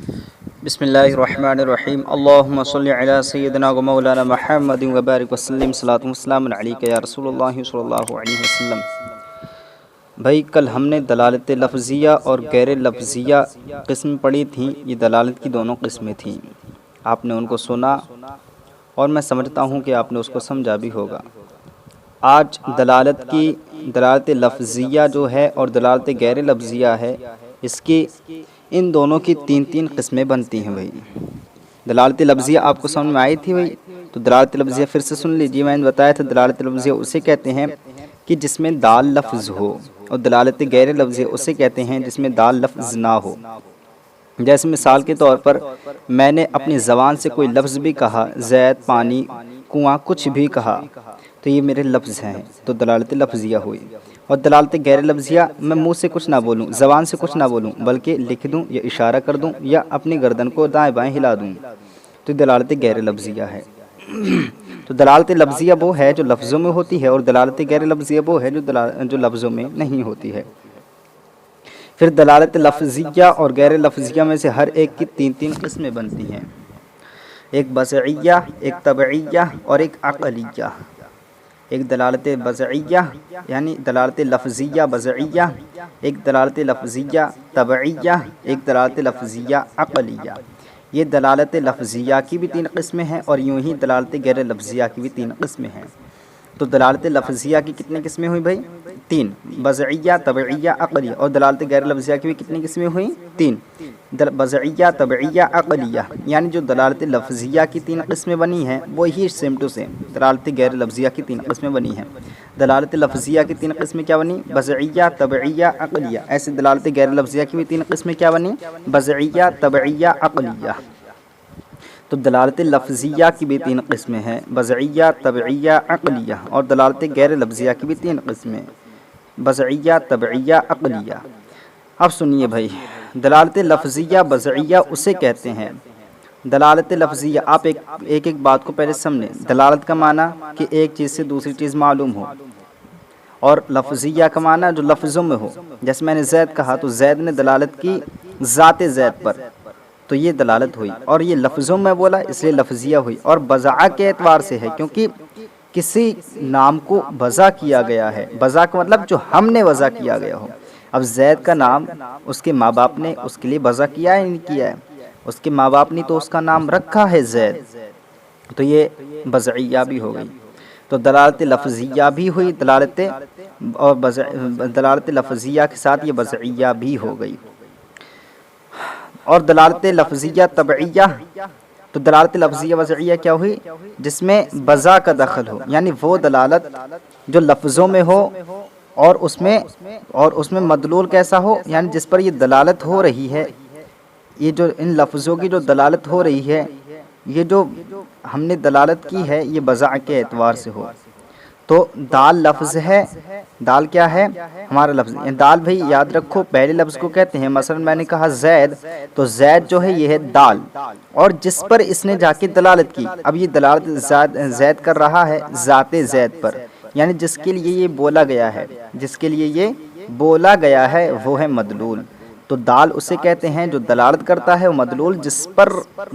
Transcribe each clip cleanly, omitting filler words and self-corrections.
بسم اللہ الرحمن الرحیم اللہم صلی علی سیدنا و مولانا محمد وبارک وسلم صلاۃ والسلام علیک یا رسول اللہ صلی اللہ علیہ وسلم۔ بھائی کل ہم نے دلالت لفظیہ اور غیر لفظیہ قسم پڑھی تھیں۔ یہ دلالت کی دونوں قسمیں تھیں، آپ نے ان کو سنا اور میں سمجھتا ہوں کہ آپ نے اس کو سمجھا بھی ہوگا۔ آج دلالت لفظیہ جو ہے اور دلالت غیر لفظیہ ہے، اس کی ان دونوں کی تین قسمیں بنتی ہیں۔ بھائی دلالت لفظیہ آپ کو سمجھ میں آئی تھی بھائی، تو دلالت لفظیہ پھر سے سن لیجیے۔ میں نے بتایا تھا دلالت لفظیہ اسے کہتے ہیں کہ جس میں دال لفظ ہو، اور دلالت غیر لفظیہ اسے کہتے ہیں جس میں دال لفظ نہ ہو۔ جیسے مثال کے طور پر میں نے اپنی زبان سے کوئی لفظ بھی کہا، زید، پانی، کنواں، کچھ بھی کہا، تو یہ میرے لفظ ہیں، تو دلالت لفظیہ ہوئی۔ اور دلالت غیر لفظیہ میں منہ سے کچھ نہ بولوں، زبان سے کچھ نہ بولوں، بلکہ لکھ دوں یا اشارہ کر دوں یا اپنی گردن کو دائیں بائیں ہلا دوں، تو دلالت غیر لفظیہ ہے۔ تو دلالت لفظیہ وہ ہے جو لفظوں میں ہوتی ہے، اور دلالت غیر لفظیہ وہ ہے جو لفظوں میں نہیں ہوتی ہے۔ پھر دلالت لفظیہ اور غیر لفظیہ میں سے ہر ایک کی تین قسمیں بنتی ہیں، ایک بصریہ، ایک طبعیہ اور ایک عقلیہ۔ ایک دلالت بصریہ یعنی دلالت لفظیہ بصریہ، ایک دلالت لفظیہ طبعیہ، ایک دلالت لفظیہ عقلیہ۔ یہ دلالت لفظیہ کی بھی تین قسمیں ہیں، اور یوں ہی دلالت غیر لفظیہ کی بھی تین قسمیں ہیں۔ تو دلالت لفظیہ کی کتنی قسمیں ہوئی بھائی؟ تین، بصریہ، طبعیہ، عقلیہ۔ اور دلالت غیر لفظیہ کی بھی کتنی قسمیں ہوئیں؟ تین، بصریہ، طبعیہ، عقلیہ۔ یعنی جو دلالت لفظیہ کی تین قسمیں بنی ہیں وہی سیم ٹو سیم دلالت غیر لفظیہ کی تین قسمیں بنی ہیں۔ دلالت لفظیہ کی تین قسمیں کیا بنی؟ بصریہ، طبعیہ، عقلیہ۔ ایسے دلالت غیر لفظیہ کی بھی تین قسمیں کیا بنی؟ بصریہ، طبعیہ، عقلیہ۔ تو دلالت لفظیہ کی بھی تین قسمیں ہیں، بصریہ، طبعیہ، عقلیہ، اور دلالت غیر لفظیہ کی بھی تین قسمیں، بصریہ، طبعیہ، عقلیہ۔ اب سنیے بھائی، دلالت لفظیہ بصریہ اسے کہتے ہیں۔ دلالت لفظیہ، آپ ایک بات کو پہلے سمجھیں۔ دلالت کا معنی کہ ایک چیز سے دوسری چیز معلوم ہو، اور لفظیہ کا معنی جو لفظوں میں ہو۔ جیسے میں نے زید کہا تو زید نے دلالت کی ذات زید پر، تو یہ دلالت ہوئی، اور یہ لفظوں میں بولا اس لیے لفظیہ ہوئی۔ اور وضع کے اعتبار سے ہے، کیونکہ کسی نام کو وضع کیا گیا ہے۔ وضع کا مطلب جو ہم نے وضع کیا گیا ہو۔ اب زید کا نام اس کے ماں باپ نے اس کے لیے وضع کیا ہے نہیں کیا ہے؟ اس کے ماں باپ نے تو اس کا نام رکھا ہے زید، تو یہ بصریہ بھی ہو گئی۔ تو دلالت لفظیہ بھی ہوئی اور دلالت لفظیہ کے ساتھ یہ بصریہ بھی ہو گئی۔ اور دلالت لفظیہ طبعیہ، تو دلالت لفظیہ بصریہ کیا ہوئی؟ جس میں وضع کا دخل ہو، یعنی وہ دلالت جو لفظوں میں ہو اور اس میں مدلول کیسا ہو، یعنی جس پر یہ دلالت ہو رہی ہے، یہ جو ان لفظوں کی جو دلالت ہو رہی ہے، یہ جو ہم نے دلالت کی ہے، یہ وضع کے اعتبار سے ہو۔ تو دال لفظ ہے، دال کیا ہے؟ ہمارا لفظ۔ دال بھائی یاد رکھو پہلے لفظ کو کہتے ہیں، مثلا میں نے کہا زید، تو زید جو ہے یہ ہے دال، اور جس پر اس نے جا کے دلالت کی، اب یہ دلالت زید کر رہا ہے ذات زید پر، یعنی جس کے لیے یہ بولا گیا ہے، جس کے لیے یہ بولا گیا ہے وہ ہے مدلول۔ تو دال اسے کہتے ہیں جو دلالت کرتا ہے، مدلول جس پر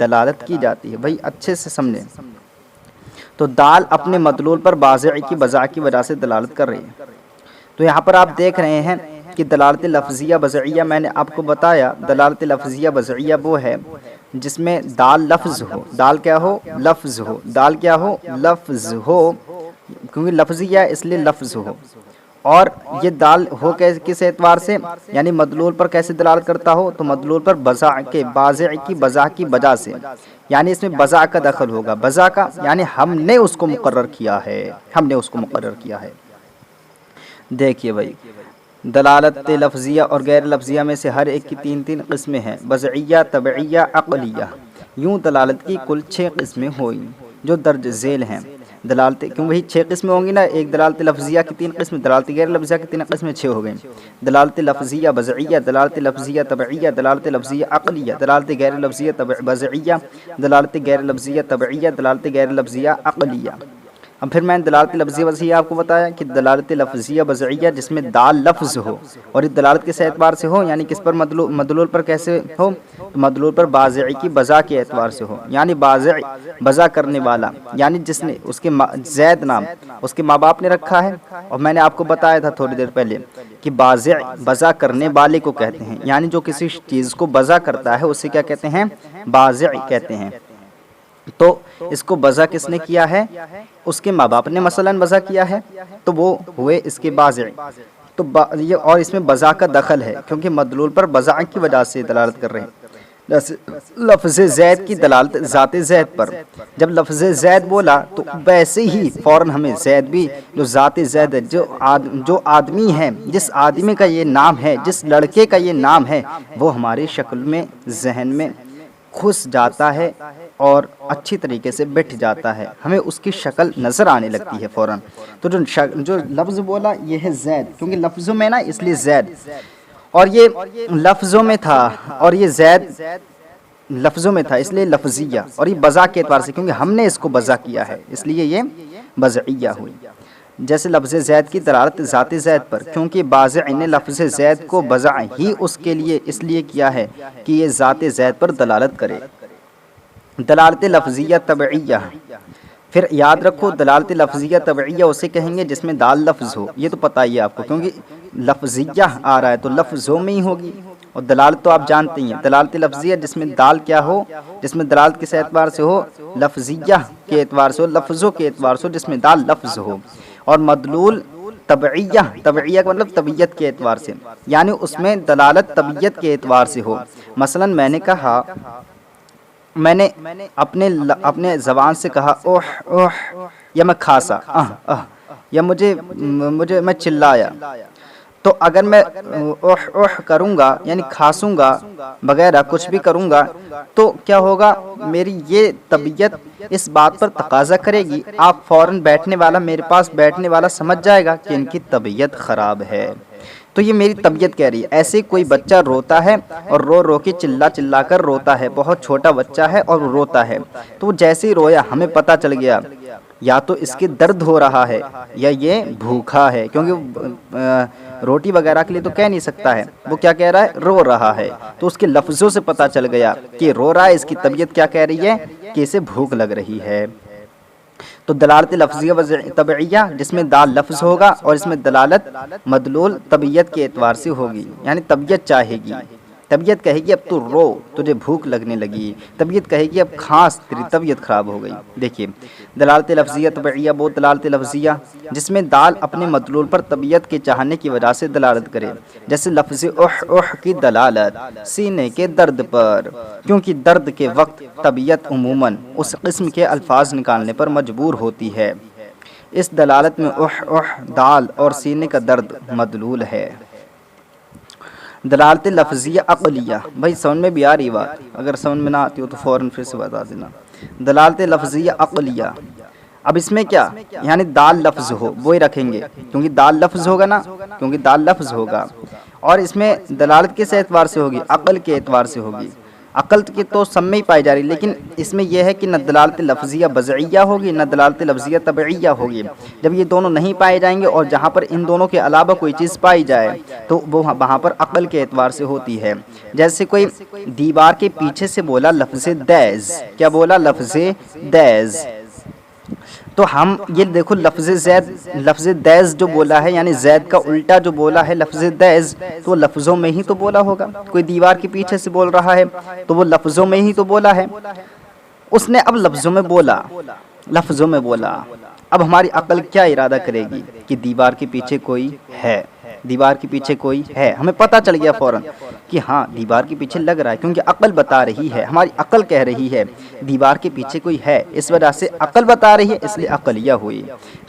دلالت کی جاتی ہے۔ بھائی اچھے سے سمجھیں، تو دال اپنے مدلول پر واضع کی وضع کی وجہ سے دلالت کر رہی ہے۔ تو یہاں پر آپ دیکھ رہے ہیں کہ دلالت لفظیہ بصریہ، میں نے آپ کو بتایا دلالت لفظیہ بصریہ وہ ہے جس میں دال لفظ ہو، دال کیا ہو؟ لفظ ہو، دال کیا ہو؟ لفظ ہو، کیونکہ لفظیہ اس لیے لفظ ہو۔ اور یہ دال ہو کس اعتبار سے، یعنی مدلول پر کیسے دلالت کرتا ہو؟ تو مدلول پر وضع کی وضع کی وجہ سے، یعنی اس میں وضع کا دخل ہوگا۔ وضع کا یعنی ہم نے اس کو مقرر کیا ہے، ہم نے اس کو مقرر کیا ہے۔ دیکھیے بھائی، دلالت لفظیہ اور غیر لفظیہ میں سے ہر ایک کی تین قسمیں ہیں، بصریہ، طبعیہ، عقلیہ۔ یوں دلالت کی کل 6 قسمیں ہوئیں جو درج ذیل ہیں۔ دلالت کیوں بھائی 6 قسمیں ہوں گی نا، ایک دلالت لفظیہ کی 3 قسمیں، دلالت غیر لفظیہ کی 3 قسمیں، 6 ہو گئیں۔ دلالت لفظیہ بصریہ، دلالت لفظیہ طبعیہ، دلالت لفظیہ عقلیہ، دلالت غیر لفظیہ بصریہ، دلالت غیر لفظیہ طبعیہ، دلالت غیر لفظیہ عقلیہ۔ اب پھر میں نے دلالت لفظیہ وضعیہ آپ کو بتایا کہ دلالت لفظیہ وضعیہ جس میں دال لفظ ہو اور یہ دلالت کس اعتبار سے ہو، یعنی کس پر مدلول پر کیسے ہو، تو مدلول پر بازعی کی بزا کے اعتبار سے ہو، یعنی بازعی بزا کرنے والا، یعنی جس نے اس کے زید نام اس کے ماں باپ نے رکھا ہے، اور میں نے آپ کو بتایا تھا تھوڑی دیر پہلے کہ بازع بزا کرنے والے کو کہتے ہیں، یعنی جو کسی چیز کو بزا کرتا ہے اسے کیا کہتے ہیں، بازع کہتے ہیں۔ تو اس کو بزا کس نے کیا ہے، اس کے ماں باپ نے مثلا بزا کیا ہے، تو وہ ہوئے اس کے بازع۔ تو یہ اور اس میں بزا کا دخل ہے کیونکہ مدلول پر بزا کی وجہ سے دلالت کر رہے ہیں۔ جیسے لفظ زید کی دلالت ذات زید پر، جب لفظ زید بولا تو ویسے ہی فوراً ہمیں زید بھی جو ذات زید ہے، جو آدمی ہے، جس آدمی کا یہ نام ہے، جس لڑکے کا یہ نام ہے، وہ ہماری شکل میں ذہن میں گھس جاتا ہے اور اچھی طریقے سے بیٹھ جاتا ہے، ہمیں اس کی شکل نظر آنے لگتی ہے فوراً۔ تو جو لفظ بولا یہ ہے زید، کیونکہ لفظوں میں نا اس لیے زید، اور یہ لفظوں میں تھا، اور یہ زید لفظوں میں تھا اس لیے لفظیہ، اور یہ بزا کے اعتبار سے کیونکہ ہم نے اس کو بزا کیا ہے اس لیے یہ بزعیہ ہوئی۔ جیسے لفظ زید کی دلالت ذات زید پر، کیونکہ بازع نے لفظ زید کو بزع ہی اس کے لیے اس لیے کیا ہے کہ یہ ذات زید پر دلالت کرے۔ دلالت لفظیہ طبعیہ، پھر یاد رکھو دلالت لفظیہ طبعیہ اسے کہیں گے جس میں دال لفظ ہو، یہ تو پتہ ہی ہے آپ کو کیونکہ لفظیہ آ رہا ہے تو لفظوں میں ہی ہوگی، اور دلالت تو آپ جانتے ہیں دلالت لفظیہ جس میں دال کیا ہو، جس میں دلالت کس اعتبار سے ہو، لفظیہ کے اعتبار سے ہو، لفظوں کے اعتبار سے ہو جس میں دال لفظ ہو، اور مدلول طبعیہ، طبعیہ کا مطلب طبیعت کے اعتبار سے، یعنی اس میں دلالت طبیعت کے اعتبار سے ہو۔ مثلا میں نے کہا، میں نے اپنے زبان سے کہا اوہ اوہ، یا میں کھاسا یا مجھے میں چلایا، تو اگر میں اوہ اوہ کروں گا یعنی کھاسوں گا وغیرہ کچھ بھی کروں گا تو کیا ہوگا، میری یہ طبیعت اس بات پر تقاضا کرے گی، آپ فوراً بیٹھنے والا میرے پاس بیٹھنے والا سمجھ جائے گا کہ ان کی طبیعت خراب ہے، تو یہ میری طبیعت کہہ رہی ہے۔ ایسے کوئی بچہ روتا ہے اور رو رو کے چلا کر روتا ہے، بہت چھوٹا بچہ ہے اور وہ روتا ہے، تو وہ جیسے ہی رویا ہمیں پتہ چل گیا یا تو اس کے درد ہو رہا ہے یا یہ بھوکا ہے، کیونکہ روٹی وغیرہ کے لیے تو کہہ نہیں سکتا ہے، وہ کیا کہہ رہا ہے، رو رہا ہے، تو اس کے لفظوں سے پتہ چل گیا کہ رو رہا ہے، اس کی طبیعت کیا کہہ رہی ہے کہ اسے بھوک لگ رہی ہے۔ تو دلالت لفظیہ طبعیہ جس میں دال لفظ ہوگا اور اس میں دلالت مدلول طبیعت کے اعتبار سے ہوگی، یعنی طبیعت چاہے گی، طبیعت کہے گی اب تو رو، تجھے بھوک لگنے لگی، طبیعت کہے گی اب کھانس، تیری طبیعت خراب ہو گئی۔ دیکھیے دلالت لفظیہ طبعیہ وہ دلالت لفظیہ جس میں دال اپنے مدلول پر طبیعت کے چاہنے کی وجہ سے دلالت کرے، جیسے لفظ اوہ اوہ کی دلالت سینے کے درد پر، کیونکہ درد کے وقت طبیعت عموماً اس قسم کے الفاظ نکالنے پر مجبور ہوتی ہے، اس دلالت میں اوہ اوہ دال اور سینے کا درد مدلول ہے۔ دلالت لفظیہ عقلیہ، بھائی سمجھ میں بھی آ رہی بات، اگر سمجھ میں نہ آتی ہو تو فوراً پھر سے بتا دینا۔ دلالت لفظیہ عقلیہ، اب اس میں کیا، یعنی دال لفظ ہو وہی رکھیں گے کیونکہ دال لفظ ہوگا نا، کیونکہ دال لفظ ہوگا، اور اس میں دلالت کس اعتبار سے ہوگی، عقل کے اعتبار سے ہوگی۔ عقل کی تو سب میں ہی پائی جا رہی، لیکن اس میں یہ ہے کہ نہ دلالت لفظیہ بزعیہ ہوگی نہ دلالت لفظیہ طبعیہ ہوگی۔ جب یہ دونوں نہیں پائے جائیں گے اور جہاں پر ان دونوں کے علاوہ کوئی چیز پائی جائے تو وہ وہاں پر عقل کے اعتبار سے ہوتی ہے۔ جیسے کوئی دیوار کے پیچھے سے بولا لفظ دیز، کیا بولا، لفظ دیز، تو ہم یہ دیکھو لفظ دیز جو بولا ہے یعنی زید کا الٹا جو بولا ہے لفظ دیز، تو لفظوں میں ہی تو بولا ہوگا، کوئی دیوار کے پیچھے سے بول رہا ہے تو وہ لفظوں میں ہی تو بولا ہے، اس نے اب لفظوں میں بولا، لفظوں میں بولا، اب ہماری عقل کیا ارادہ کرے گی کہ دیوار کے پیچھے کوئی ہے، دیوار کے پیچھے کوئی ہے، ہمیں پتہ چل گیا فوراً کہ ہاں دیوار کے پیچھے لگ رہا ہے، کیونکہ عقل بتا رہی ہے، ہماری عقل کہہ رہی ہے دیوار کے پیچھے کوئی ہے، اس وجہ سے عقل بتا رہی ہے اس لیے عقلیہ ہوئی۔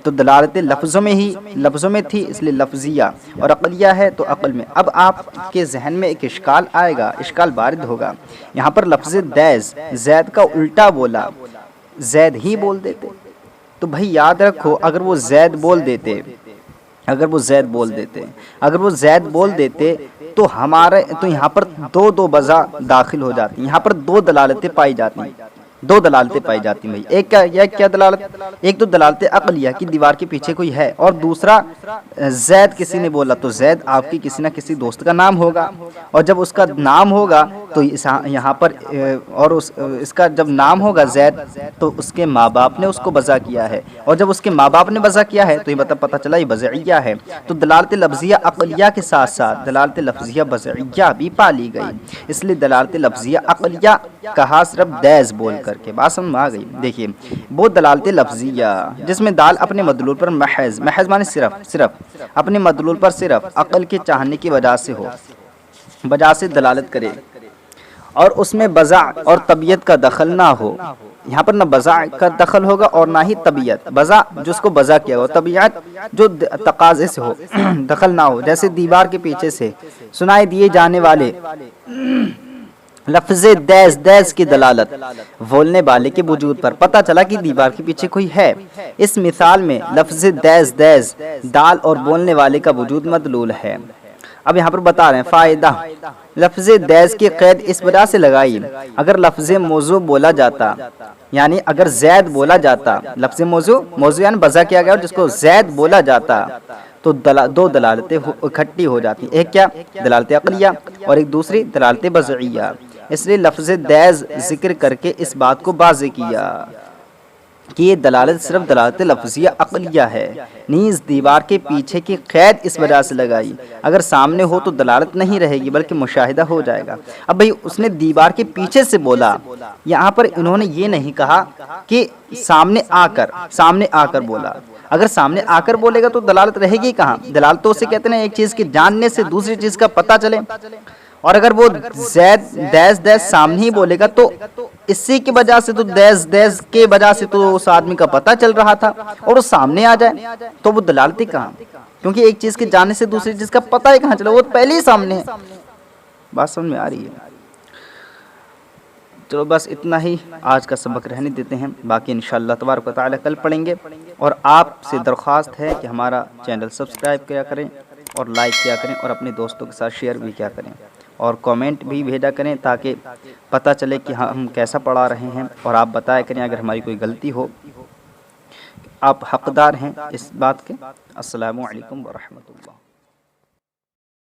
تو دلالت لفظوں میں ہی، لفظوں میں تھی اس لیے لفظیہ، اور عقلیہ ہے تو عقل میں۔ اب آپ کے ذہن میں ایک اشکال آئے گا، اشکال وارد ہوگا، یہاں پر لفظ دیز زید کا الٹا بولا، زید ہی بول دیتے تو بھائی یاد رکھو اگر وہ زید بول دیتے، اگر وہ زید بول دیتے تو یہاں پر دو بزا داخل ہو جاتی، یہاں پر دو دلالتیں پائی جاتی، دو دلالتیں پائی جاتی ہیں بھائی. ایک کیا دلالت؟ ایک تو دلالت عقلیہ کی دیوار کے پیچھے کوئی ہے، اور دوسرا زید کسی نے بولا تو زید آپ کی کسی نہ کسی دوست کا نام ہوگا، اور جب اس کا نام ہوگا تو یہاں پر اور اس کا جب نام ہوگا زید تو اس کے ماں باپ نے اس کو بضع کیا ہے، اور جب اس کے ماں باپ نے بضع کیا ہے تو یہ مطلب پتہ چلا یہ بضعیہ ہے. تو دلالت لفظیہ عقلیہ کے ساتھ ساتھ دلالت لفظیہ بضعیہ بھی پالی گئی، اس لیے دلالت لفظیہ عقلیہ کہا صرف دیز بول کر کے. بات سمجھ میں آ گئی؟ دیکھیے وہ دلالت لفظیہ جس میں دال اپنے مدلول پر محض معنی صرف اپنے مدلول پر صرف عقل کے چاہنے کی وجہ سے دلالت کرے، اور اس میں بضع اور طبیعت کا دخل نہ ہو. یہاں پر نہ بضع کا دخل ہوگا اور نہ ہی طبیعت. بضع جس کو بضع کیا ہو، طبیعت جو تقاضے سے ہو دخل نہ ہو. جیسے دیوار کے پیچھے سے سنائی دیے جانے والے لفظ دیز کی دلالت بولنے والے کے وجود پر پتہ چلا کہ دیوار کے پیچھے کوئی ہے. اس مثال میں لفظ دیز دال اور بولنے والے کا وجود مدلول ہے. اب یہاں پر بتا رہے ہیں فائدہ. لفظ دیز کی قید اس وجہ سے لگائی اگر لفظ موضوع بولا جاتا، یعنی اگر زید بولا جاتا، لفظ موضوع یعنی بضع کیا گیا اور جس کو زید بولا جاتا تو دو دلالتیں اکٹھی ہو جاتی. ایک کیا؟ دلالت عقلیہ، اور ایک دوسری دلالت بضعیہ. اس لیے لفظ دیز ذکر کر کے اس بات کو واضح کیا کہ یہ دلالت صرف دلالت لفظیہ عقلیہ ہے. نیز دیوار کے پیچھے کی قید اس وجہ سے لگائی اگر سامنے ہو تو دلالت نہیں رہے گی بلکہ مشاہدہ ہو جائے گا. اب بھئی اس نے دیوار کے پیچھے سے بولا، یہاں پر انہوں نے یہ نہیں کہا کہ سامنے آ کر بولا. اگر سامنے آ کر بولے گا تو دلالت رہے گی کہاں؟ دلالت تو اسے کہتے ہیں ایک چیز کے جاننے سے دوسری چیز کا پتہ چلے. اور اگر وہ دیز سامنے ہی بولے گا تو اسی کی وجہ سے تو دیز کے وجہ سے تو اس آدمی کا پتہ چل رہا تھا، اور وہ سامنے آ جائے تو وہ دلالتی کہاں؟ کیونکہ ایک چیز کے جاننے سے دوسری چیز کا پتہ ہی کہاں چلا، وہ پہلے ہی سامنے ہے. بات سمجھ میں آ رہی ہے؟ چلو بس اتنا ہی آج کا سبق رہنے دیتے ہیں، باقی انشاءاللہ تبارک و تعالی کل پڑھیں گے. اور آپ سے درخواست ہے کہ ہمارا چینل سبسکرائب کیا کریں اور لائک کیا کریں اور اپنے دوستوں کے ساتھ شیئر بھی کیا کریں، اور کامنٹ بھی بھیجا کریں تاکہ پتہ چلے کہ ہم کیسا پڑھا رہے ہیں. اور آپ بتایا کریں اگر ہماری کوئی غلطی ہو، آپ حقدار ہیں اس بات کے. السلام علیکم ورحمۃ اللہ.